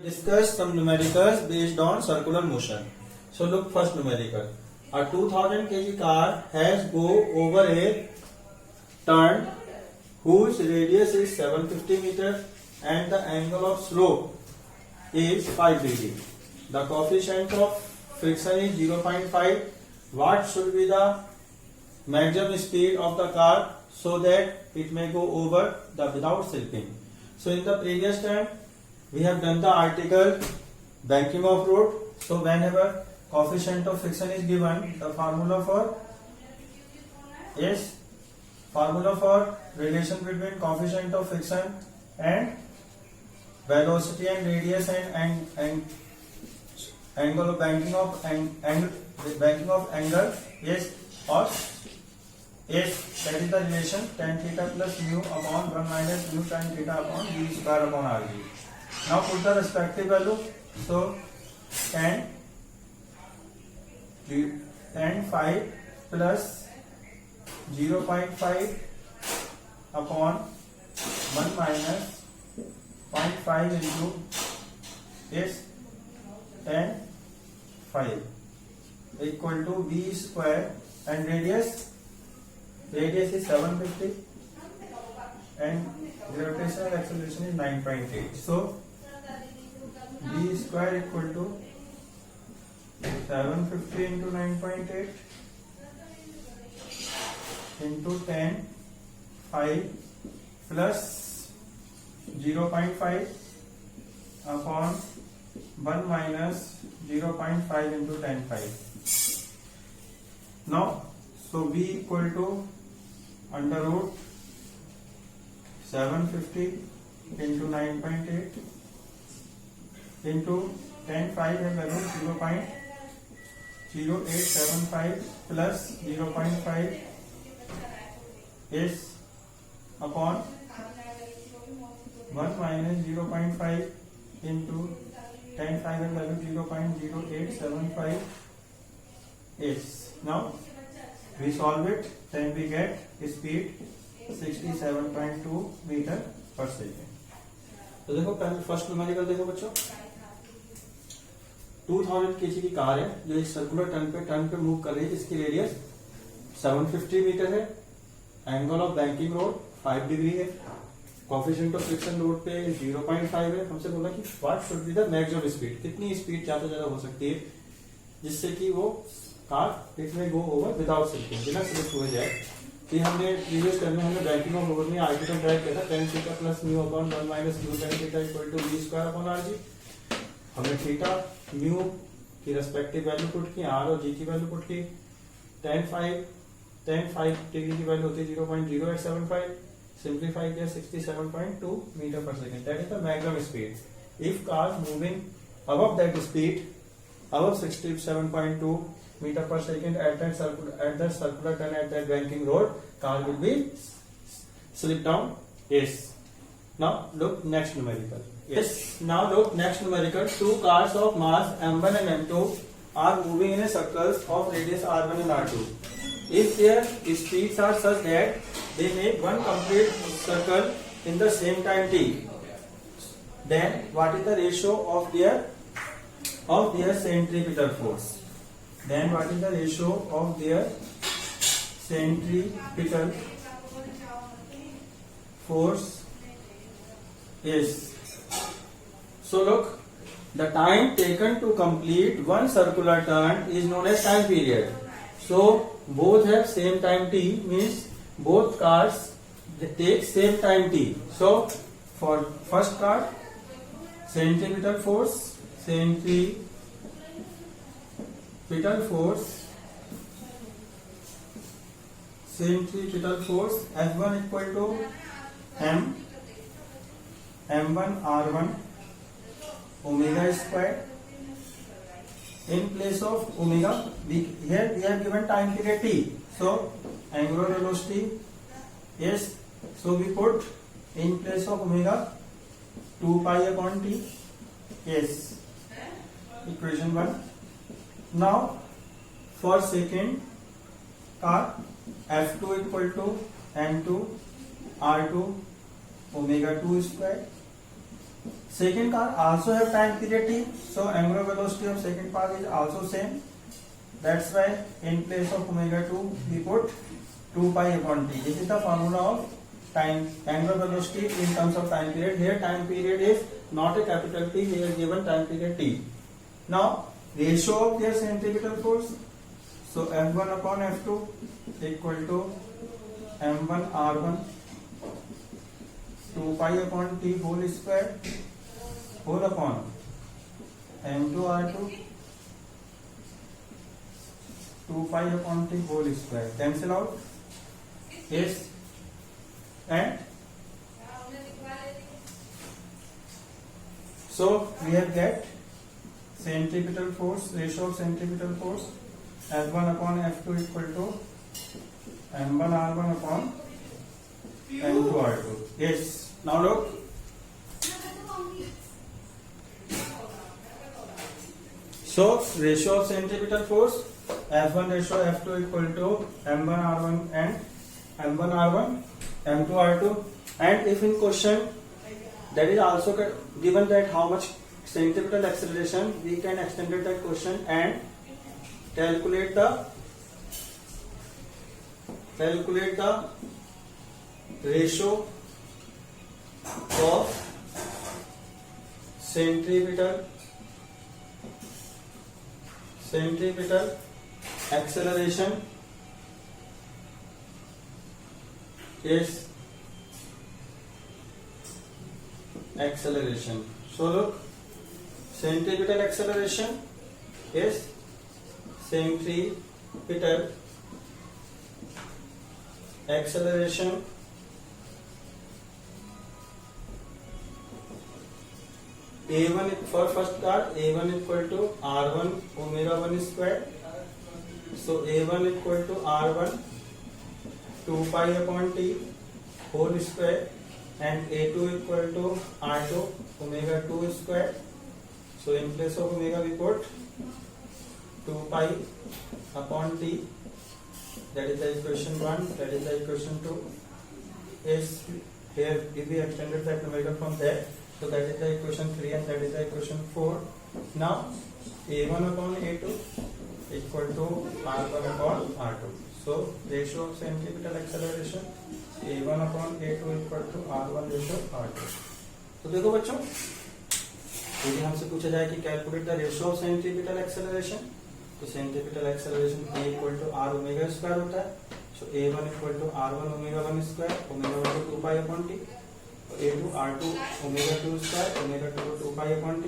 Discuss some numericals based on circular motion. So look, first numerical. A 2000 kg car has go over a turn whose radius is 750 meter and the angle of slope is 5 degree. The coefficient of friction is 0.5. What should be the maximum speed of the car so that it may go over the without slipping? So in the previous time we have done the article banking of road. So whenever coefficient of friction is given, the formula for relation between coefficient of friction and velocity and radius and angle of banking of angle is or is, that is the relation tan theta plus mu upon 1 minus mu tan theta upon v square upon rg. Now put the respective value. So tan 5 plus 0.5 upon 1 minus 0.5 into is tan 5 equal to v square and radius is 750 and gravitational acceleration is 9.8. So v square equal to 750 into 9.8 into tan 5 plus 0.5 upon 1 minus 0.5 into tan 5. Now, so v equal to under root 750 into 9.8 into tan 5 है value 0.0875 plus 0.5 is upon 1 minus 0.5 into tan 5 है value 0.0875 is. Now we solve it, then we get speed 67.2 metre पर second. तो देखो पहले first numerical देखो बच्चों, 2000 kg की car है जो इस सर्कुलर टर्न पे मूव कर रही है. इसकी रेडियस 750 मीटर है. Angle of banking road 5 degree है. कोफिशिएंट ऑफ फ्रिक्शन रोड पे 0.5 है. हमसे बोला कि what should be the maximum speed, कितनी स्पीड ज्यादा ज्यादा हो सकती है जिससे कि वो कार इट में गो ओवर विदाउट स्लिपिंग, बिना स्लिप हुए जाए. कि हमने प्रीवियस टर्म में हमने बैंकिंग ऑफ रोड में आर्टिकल ड्राइव किया था tan theta plus mu upon 1 minus mu tan theta equal to v square upon rg. हमने थीटा म्यू की रेस्पेक्टिव वैल्यू पुट की, r और g की वैल्यू पुट की. tan 5 डिग्री की वैल्यू होती है 0.0875. सिंप्लीफाई किया 67.2 मीटर पर second. That is the maximum speed. If car moving above that speed, above 67.2 meter per second at that circular turn at that banking road, car will be slip down. Yes. Now look next numerical. Yes. Now look next numerical. Two cars of mass m1 and m2 are moving in a circles of radius r1 and r2. If their speeds are such that they make one complete circle in the same time t, then what is the ratio of their centripetal force? Then what is the ratio of their centripetal force is. So look, the time taken to complete one circular turn is known as time period. So both have same time t, means both cars take same time t. So for first car, centripetal force F1 equal to m1 r1 omega square. In place of omega, here we have given time period t. So angular velocity is, so we put in place of omega 2 pi upon t. Yes, equation 1. Now for second car, F2 equal to m2 r2 omega 2 square Second car also have time period t, so angular velocity of second car is also same. That's why in place of omega 2 we put 2 pi upon t. This is the formula of time angular velocity in terms of time period. Here time period is not a capital T, we are given time period t. Now ratio of their centripetal force, so F1 upon F2 equal to M1 R1 2 pi upon t whole square whole upon M2 R2 2 pi upon t whole square. Cancel out. Yes. And so we have get centripetal force, ratio of centripetal force F1 upon F2 equal to M1 R1 upon M2 R2. Yes. Now look. So ratio of centripetal force F1 ratio F2 equal to M1 R1 and M1 R1 M2 R2. And if in question that is also given that how much centripetal acceleration, we can extend that question and calculate the ratio of centripetal acceleration is acceleration. So look, centripetal acceleration is centripetal acceleration A1 for first car A1 equal to R1 omega 1 square. So A1 equal to R1 2 pi upon t whole square and A2 equal to R2 omega 2 square. So in place of omega we put 2 pi upon t. That is the equation 1. That is the equation 2. Is here if we extended that omega from there, so that is the equation 3 and that is the equation 4. Now A1 upon A2 equal to R1 upon R2. So ratio of centripetal acceleration A1 upon A2 equal to R1 ratio R2. तो देखो बच्चों, यदि हमसे पूछा जाए कि calculate the ratio of centripetal acceleration, तो centripetal acceleration A equal to R omega square होता है. So A1 equal to R1 omega 1 square, omega 1 को 2 pi upon t, A2 R2 omega 2 square, omega 2 को 2 पाई अपॉन t,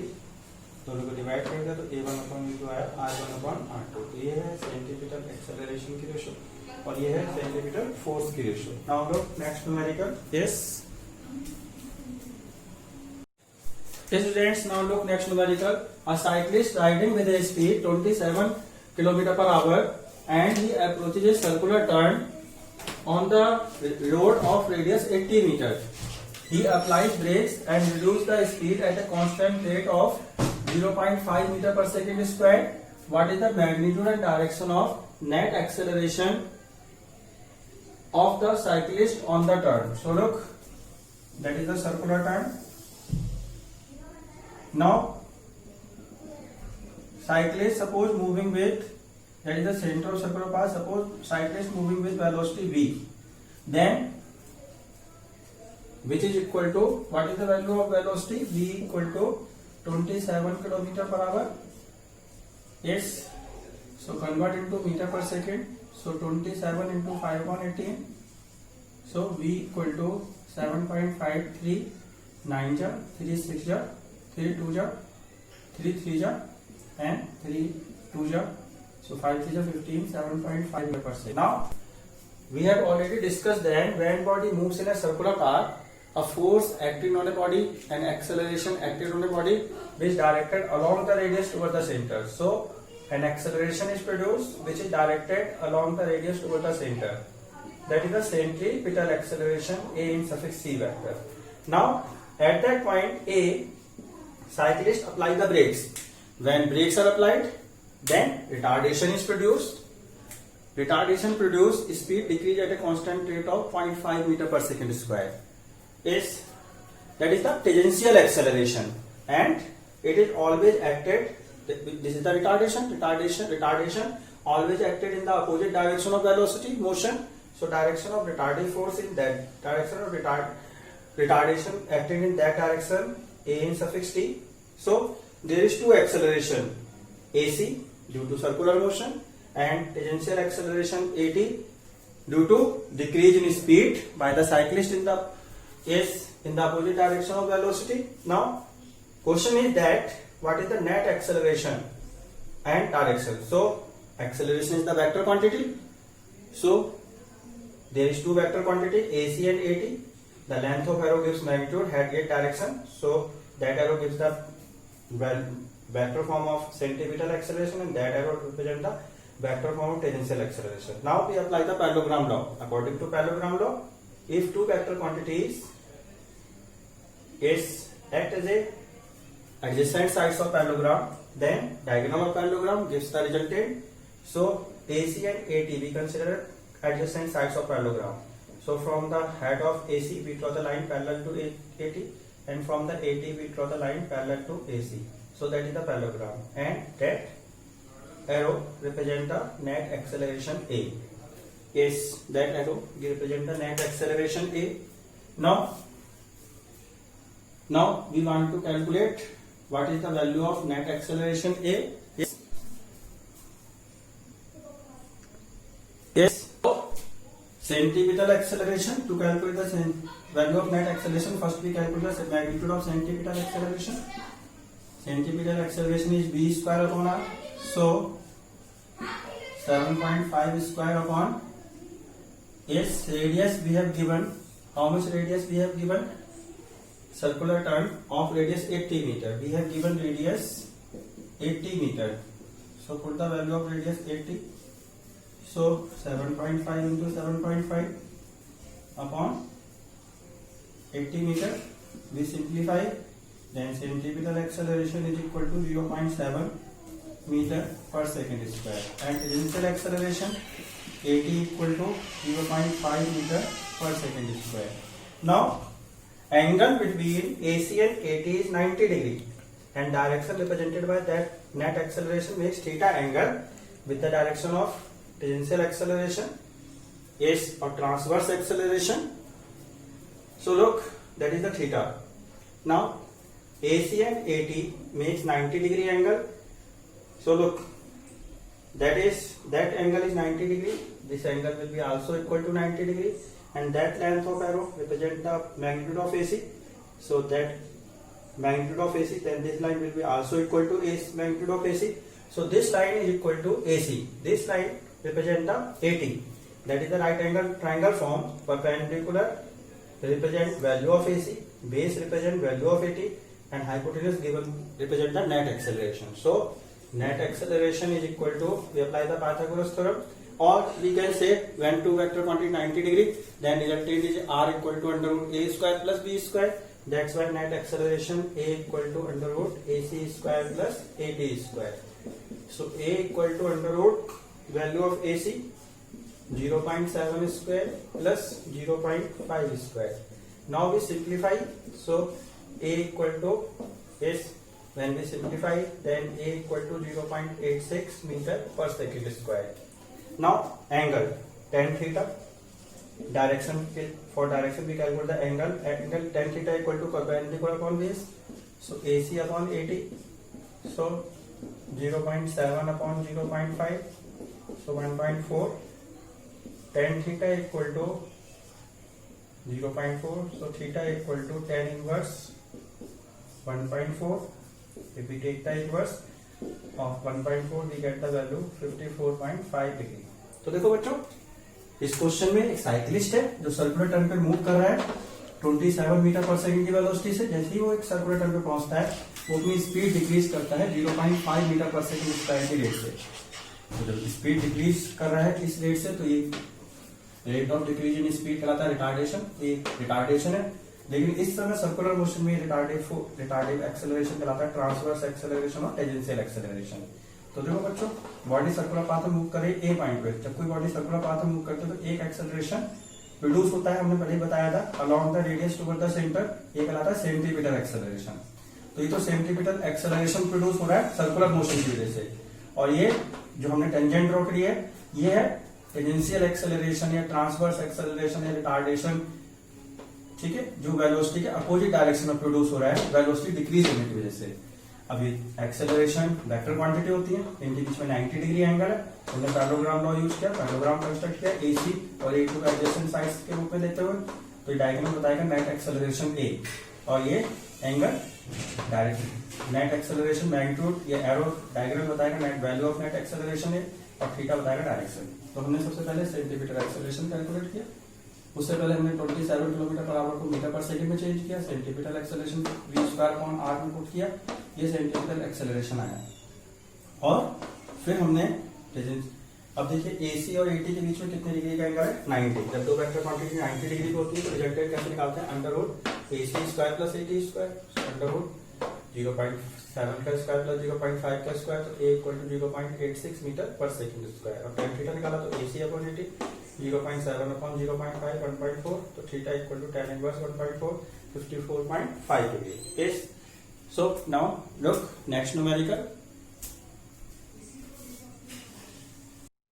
दोनों को divide कर दिया तो A1 अपॉन जो आया R1 अपॉन R2. तो ये है सेंट्रीपिटल एक्सेलरेशन की रेशियो और ये है सेंट्रीपिटल फोर्स की ratio. Now look next numerical. Yes students, now look next numerical. A cyclist riding with a speed 27 km per hour and he approaches a circular turn on the road of radius 80 meters. He applies brakes and reduces the speed at a constant rate of 0.5 meter per second square. What is the magnitude and direction of net acceleration of the cyclist on the turn? So look, that is the circular turn. Now cyclist suppose moving with, that is the center of circular path, suppose cyclist moving with velocity v, then which is equal to, what is the value of velocity? V equal to 27 km per hour. Yes, so convert into meter per second. So 27 into 5 upon 18, so V equal to 7.53, 9 ja, 3 6 ja, 3 2 ja, 3 3 ja, and 3 2 ja, so 5 3 ja 15, 7.5 per second. Now we have already discussed that when body moves in a circular path, a force acting on a body and acceleration acting on a body which is directed along the radius toward the center. So an acceleration is produced which is directed along the radius toward the center. That is the centripetal acceleration A in suffix c vector. Now at that point A, cyclist apply the brakes. When brakes are applied, then retardation is produced. Retardation produced, speed decrease at a constant rate of 0.5 meter per second square. Is that is the tangential acceleration, and it is always acted, this is the retardation always acted in the opposite direction of velocity motion. So direction of retarding force in that direction of retardation acting in that direction, A in suffix t. So there is two acceleration, AC due to circular motion and tangential acceleration AT due to decrease in speed by the cyclist in the opposite direction of velocity. Now question is that what is the net acceleration and direction? So acceleration is the vector quantity. So there is two vector quantity, AC and AT. The length of arrow gives magnitude, head gate direction. So that arrow gives the vector form of centripetal acceleration, and that arrow represents the vector form of tangential acceleration. Now we apply the parallelogram law. According to parallelogram law, if two vector quantities act as a adjacent sides of parallelogram, then diagonal of parallelogram gives the resultant. So AC and AT we consider adjacent sides of parallelogram. So from the head of AC we draw the line parallel to AT, and from the AT we draw the line parallel to AC. So that is the parallelogram, and that arrow represent the net acceleration A. Yes, that arrow represent the net acceleration A. Now we want to calculate what is the value of net acceleration A. Yes. Centripetal acceleration. To calculate the value of net acceleration, first we calculate the magnitude of centripetal acceleration. Centripetal acceleration is v square upon r. So 7.5 square upon s. Radius we have given. How much radius we have given? Circular turn of radius 80 meter. We have given radius 80 meter. So put the value of radius 80. So 7.5 into 7.5 upon 80 meter. We simplify. Then centripetal acceleration is equal to 0.7 meter per second square, and tangential acceleration AT equal to 0.5 meter per second square. Now angle between AC and AT is 90 degree, and direction represented by that net acceleration makes theta angle with the direction of tangential acceleration S or transverse acceleration. So look, that is the theta. Now AC and AT makes 90 degree angle. So look, that angle is 90 degree. This angle will be also equal to 90 degree, and that length of arrow represent the magnitude of AC. So that magnitude of AC, then this line will be also equal to magnitude of AC. So this line is equal to AC. This line represent the AT. That is the right angle triangle form. Perpendicular represent value of AC, base represent value of AT, and hypotenuse given represent the net acceleration. So net acceleration is equal to, we apply the Pythagoras theorem, or we can say when two vector quantity 90 degree, then resultant is R equal to under root A square plus B square. That's why net acceleration A equal to under root AC square plus AT square. So A equal to under root value of AC 0.7 square plus 0.5 square. Now we simplify. So A equal to S. When we simplify, then A equal to 0.86 meter per second square. Now angle tan theta. Direction, for direction we calculate the angle. Angle tan theta equal to perpendicular upon base. So AC upon AT. So 0.7 upon 0.5. So 1.4. Tan theta equal to 0.4. So theta equal to tan inverse 1.4. If we take the inverse of 1.4, we get the value 54.5 degree. तो देखो बच्चों, इस question में एक cyclist है जो circular turn पे move कर रहा है 27 मीटर पर सेकंड की वेलोसिटी से. जैसे ही वो एक सर्कुलर टर्न पे पहुंचता है, वो अपनी स्पीड डिक्रीज करता है 0.5 मीटर पर सेकंड स्क्वायर की रेट से. तो जब स्पीड डिक्रीज कर रहा है इस रेट से, तो ये rate of decrease in speed कहलाता है रिटार्डेशन. ये रिटार्डेशन है. लेकिन इस समय सर्कुलर मोशन में रिटार्डिव एक्सेलरेशन कहलाता है ट्रांसवर्स एक्सेलरेशन और टेंजेंशियल एक्सेलरेशन. तो देखो बच्चों, बॉडी सर्कुलर पाथ में मूव करे ए पॉइंट पे. जब कोई बॉडी सर्कुलर पाथ में मूव करते है तो एक एक्सेलरेशन प्रोड्यूस होता है, हमने पहले ही बताया था, along the radius toward the centre, ये कहलाता है सेंट्रीपिटल एक्सेलरेशन। तो ये तो सेंट्रीपिटल एक्सेलरेशन प्रोड्यूस हो रहा है सर्कुलर मोशन की वजह से। और ये जो हमने टेंजेंट ड्रॉ करी है ये है टेंजेंशियल एक्सेलरेशन या ट्रांसवर्स एक्सेलरेशन या रिटार्डेशन, ठीक है, जो वेलोसिटी के अपोजिट डायरेक्शन में प्रोड्यूस हो रहा है वेलोसिटी डिक्रीज होने की वजह से। अभी एक्सेलरेशन वेक्टर क्वांटिटी होती है, इनके बीच में 90 डिग्री एंगल है, हमने पैरेललोग्राम लॉ यूज किया, पैरेललोग्राम कंस्ट्रक्ट किया AC और A2 का एडजेसेंट साइड्स के रूप में देते हुए। तो ये डायग्राम बताएगा नेट एक्सेलरेशन A और ये angle direct net acceleration magnitude, ये एरो डायग्राम बताएगा net value of net acceleration है और थीटा बताएगा डायरेक्शन। तो हमने सबसे पहले सेंटीमीटर एक्सेलरेशन कैलकुलेट किया, उससे पहले हमने 27 किलोमीटर पर आवर को मीटर पर सेकंड में चेंज किया, सेंटीमीटर एक्सेलरेशन v²/r में पुट किया, ये सेंटीमीटर एक्सेलरेशन आया। और फिर हमने अब देखिए AC और AT के बीच में कितने डिग्री का एंगल है 90। जब दो वेक्टर क्वांटिटी 90 डिग्री की होती है तो रिजल्टेंट कैसे निकालते हैं, √AC² + AT², √0.7 का स्क्वायर प्लस 0.5 का स्क्वायर, तो A = 0.86 मीटर पर सेकंड स्क्वायर। और tan थीटा निकाला तो AC/AT 0.7/0.5 1.4, तो theta = tan inverse 1.4 54.5 degree. So now look next numerical.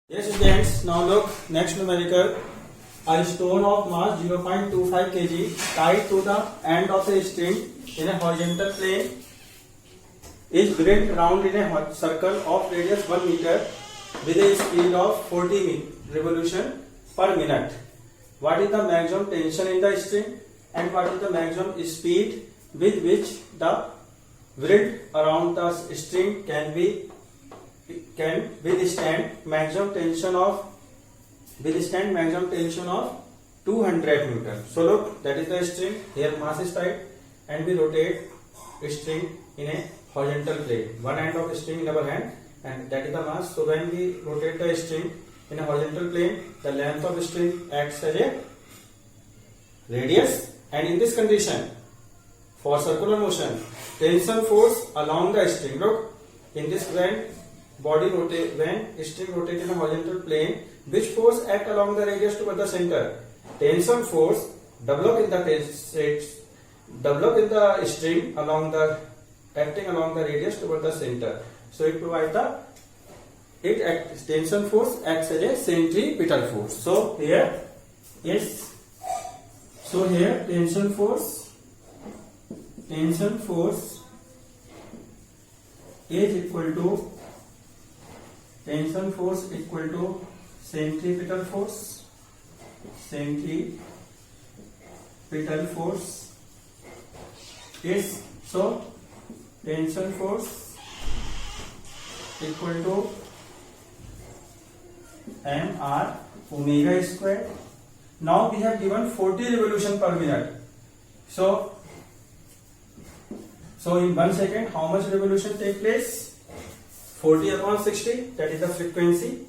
Yes students, now look next numerical. A stone of mass 0.25 kg tied to the end of a string in a horizontal plane is whirled round in a circle of radius 1 meter with a speed of 40 revolution per minute. What is the maximum tension in the string and what is the maximum speed with which the whirled around the string can withstand maximum tension of 200 Newton. So look, that is the string. Here mass is tied and we rotate string in a horizontal plane. One end of string in our hand and that is the mass. So when we rotate the string in a horizontal plane, the length of the string acts as a radius, and in this condition for circular motion tension force along the string. Look, in this when string rotates in a horizontal plane, which force act along the radius toward the center? Tension force develop in the string acting along the radius toward the center. So it provides tension force acts as a centripetal force. So here tension force is equal to centripetal force. Centripetal force is so tension force equal to mr omega square. Now we have given 40 revolution per minute. So in 1 second, how much revolution take place? 40/60, that is the frequency.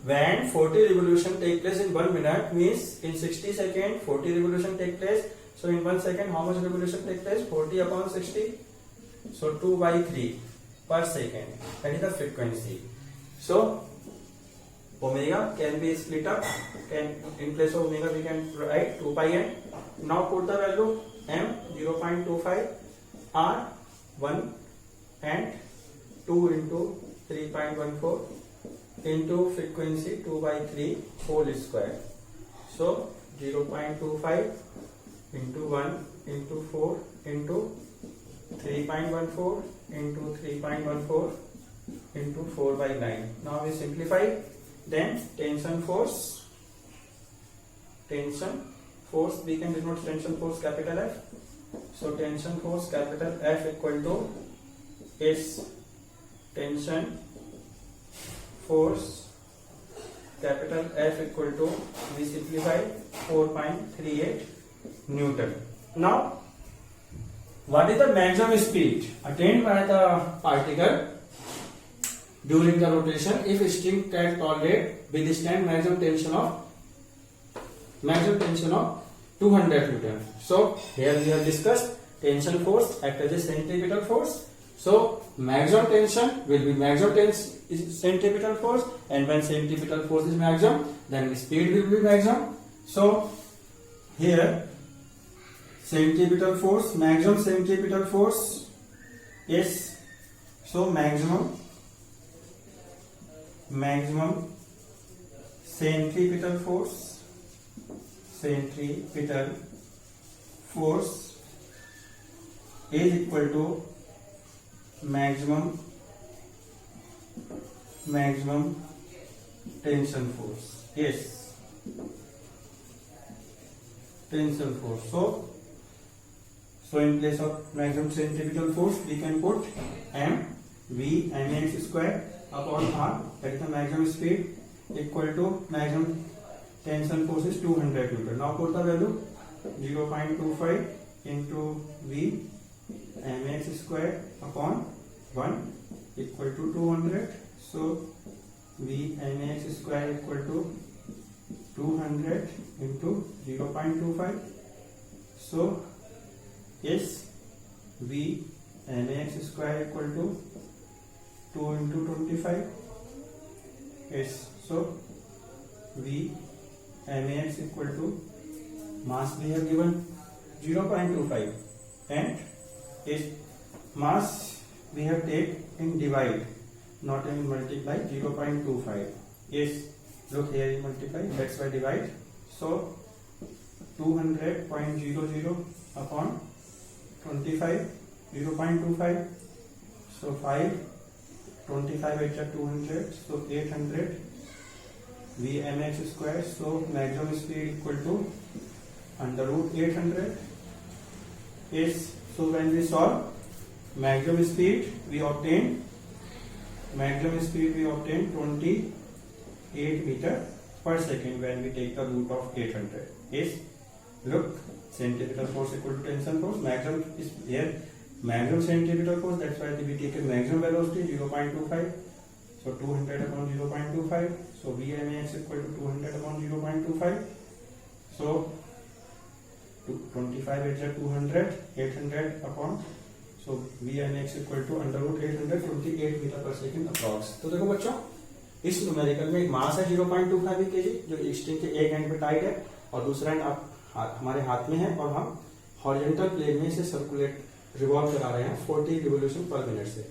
When 40 revolution take place in 1 minute, means in 60 seconds 40 revolution take place. So in 1 second, how much revolution take place? 40/60. So 2/3 per second. That is the frequency. So omega can be split up. In place of omega we can write 2πn. Now put the value m 0.25, r 1 and 2 into 3.14 into frequency 2/3 whole square. So 0.25 into 1 into 4 into 3.14 into 3.14 into 4/9. Now we simplify. Then tension force we can denote tension force capital F. So tension force capital F equal to is tension force capital F equal to, we simplify, 4.38 Newton. Now what is the maximum speed attained by the particle during the rotation if string can tolerate withstand maximum tension of 200 Newton. So here we have discussed tension force act as a centripetal force. So maximum tension will be maximum centripetal force, and when centripetal force is maximum, then speed will be maximum. So here centripetal force, maximum centripetal force is, so maximum centripetal force is equal to maximum tension force. Yes, tension force. So in place of maximum centripetal force we can put mx square upon r, that is the maximum speed, equal to maximum tension force is 200 Newton. Now put the value 0.25 into v mx square upon 1 equal to 200. So v mx square equal to 200 into 0.25. So yes, v mx square equal to 2 into 25. Yes, so v mx equal to, mass we have given 0.25 and is mass we have taken in divide, not in multiply. 0.25. Yes, look here in multiply, that's why divide. So 200.00 upon 25, 0.25. So 5, 25 at 200, so 800 v mx square. So maximum speed equal to under root 800. Yes, so when we solve maximum speed we obtain 28 meter per second when we take the root of 800. Yes, look, centripetal force equal to tension force. Maximum is here, maximum centripetal force, that's why we take a maximum velocity 0.25. So 200 upon 0.25. So Vmax equal to 200 upon 0.25. So 25 at 200, 800 upon, so Vmax equal to under root 800, 28 metre पर second approx. तो देखो बच्चों, इस numerical में एक मास है 0.25 kg जो string के एक एंड पे टाइट है और दूसरा एंड हमारे हाथ में है, और हम हॉरिजॉन्टल प्लेन में इसे सर्कुलेट रिवॉल्व करा रहे हैं 40 रिवोल्यूशन पर मिनट से.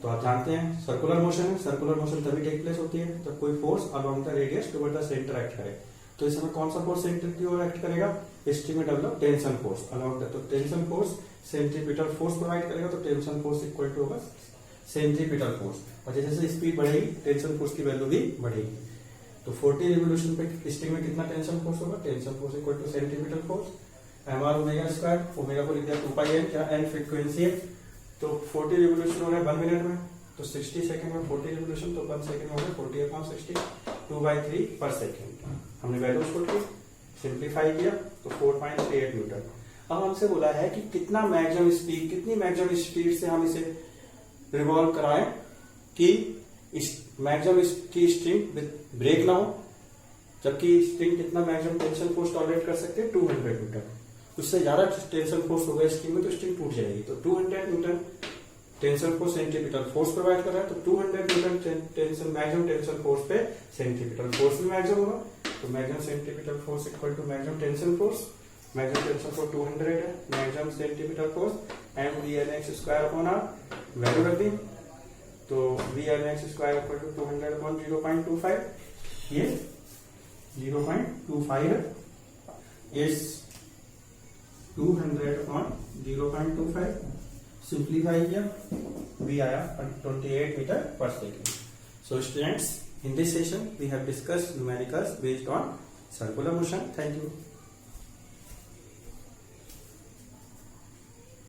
तो आप जानते हैं सर्कुलर मोशन है, सर्कुलर मोशन तभी टेक प्लेस होती है जब कोई force along the radius toward the centre act करे. तो इस समय कौन सा फोर्स सेंटर की ओर एक्ट करेगा? स्ट्रिंग में develop tension force along the, तो tension force centripetal force provide करेगा. तो टेंशन फोर्स इक्वल टू होगा सेंट्रीपिटल फोर्स, और जैसे जैसे स्पीड बढ़ेगी टेंशन फोर्स की वैल्यू भी बढ़ेगी. तो 40 रिवोल्यूशन पे स्ट्रिंग में कितना टेंशन फोर्स होगा? Tension force equal to centripetal force mr omega square. Omega को लिख दिया 2 n, क्या n फ्रीक्वेंसी है. तो 40 रिवोल्यूशन हो रहा है 1 मिनट में, तो 60 सेकंड में 40 रिवोल्यूशन, तो 1 सेकंड हो गया 40/60, 2/3 पर सेकंड. हमने वैल्यूज पुट की, सिंप्लीफाई किया तो 4.38 न्यूटन. अब हमसे बोला है कि कितना मैक्सिमम स्पीड, कितनी मैक्सिमम स्पीड से हम इसे रिवॉल्व कराएं कि मैक्सिमम की स्ट्रिंग ब्रेक ना हो, जबकि स्ट्रिंग कितना मैक्सिमम टेंशन फोर्स टॉलरेट कर सकते हैं? 200 न्यूटन. उससे ज्यादा टेंशन फोर्स होगा स्ट्रिंग में तो स्ट्रिंग टूट जाएगी. तो 200 newton tension force centripetal force provide कर रहा है, तो 200 newton tension maximum tension force पे सेंट्रीपिटल फोर्स भी मैक्सिमम होगा. तो maximum centripetal force equal to maximum tension force. Maximum tension force 200 है, maximum centripetal force mvmx square upon R value रख दी. तो vmx square equal to 200 upon 0.25, ये 0.25 है. इस 200 अपॉन 0.25 सिंप्लीफाई किया, v आया 28 मीटर पर second. So students, in this session we have discussed numericals based on circular motion. Thank you.